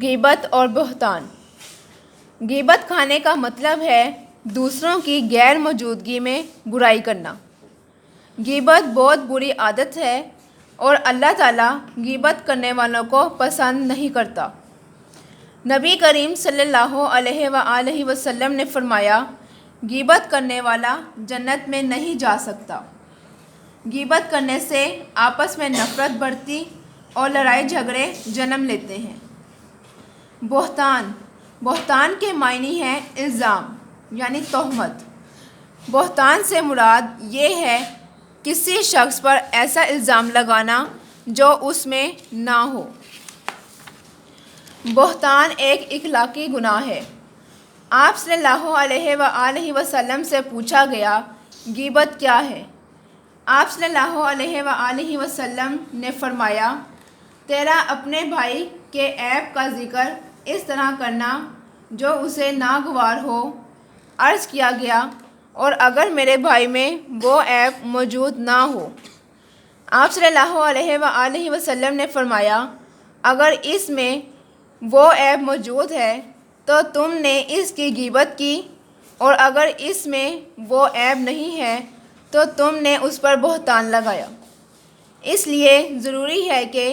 غیبت اور بہتان۔ غیبت کھانے کا مطلب ہے دوسروں کی غیر موجودگی میں برائی کرنا۔ غیبت بہت بری عادت ہے اور اللہ تعالیٰ غیبت کرنے والوں کو پسند نہیں کرتا۔ نبی کریم صلی اللہ علیہ وآلہ وسلم نے فرمایا، غیبت کرنے والا جنت میں نہیں جا سکتا۔ غیبت کرنے سے آپس میں نفرت بڑھتی اور لڑائی جھگڑے جنم لیتے ہیں۔ بہتان۔ بہتان کے معنی ہے الزام یعنی تہمت۔ بہتان سے مراد یہ ہے کسی شخص پر ایسا الزام لگانا جو اس میں نہ ہو۔ بہتان ایک اخلاقی گناہ ہے۔ آپ صلی اللہ علیہ وآلہ وسلم سے پوچھا گیا، غیبت کیا ہے؟ آپ صلی اللہ علیہ وآلہ وسلم نے فرمایا، تیرا اپنے بھائی کے عیب کا ذکر اس طرح کرنا جو اسے ناگوار ہو۔ عرض کیا گیا، اور اگر میرے بھائی میں وہ عیب موجود نہ ہو؟ آپ صلی اللہ علیہ وآلہ وسلم نے فرمایا، اگر اس میں وہ عیب موجود ہے تو تم نے اس کی غیبت کی، اور اگر اس میں وہ عیب نہیں ہے تو تم نے اس پر بہتان لگایا۔ اس لیے ضروری ہے کہ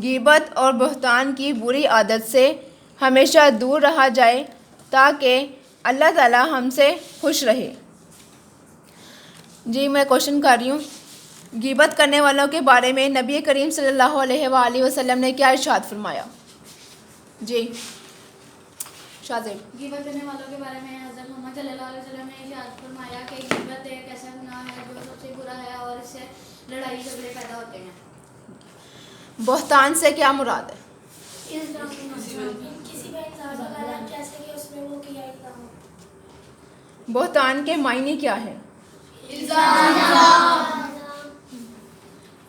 غیبت اور بہتان کی بری عادت سے ہمیشہ دور رہا جائے تاکہ اللہ تعالی ہم سے خوش رہے۔ جی میں کوشچن کر رہی ہوں، غیبت کرنے والوں کے بارے میں نبی کریم صلی اللہ علیہ وآلہ وسلم نے کیا ارشاد فرمایا؟ جی شاذب۔ غیبت کرنے والوں کے بارے میں حضرت محمد صلی اللہ علیہ وسلم نے ارشاد فرمایا کہ غیبت ایک ایسا گناہ ہے جو سب سے برا ہے اور اس سے لڑائی جھگڑے پیدا ہوتے ہیں۔ بہتان سے کیا مراد ہے؟ کسی کا الزام لگانا جیسے کہ اس میں وہ کیا ہی نہ ہو۔ بہتان کے معنی کیا ہے؟ الزام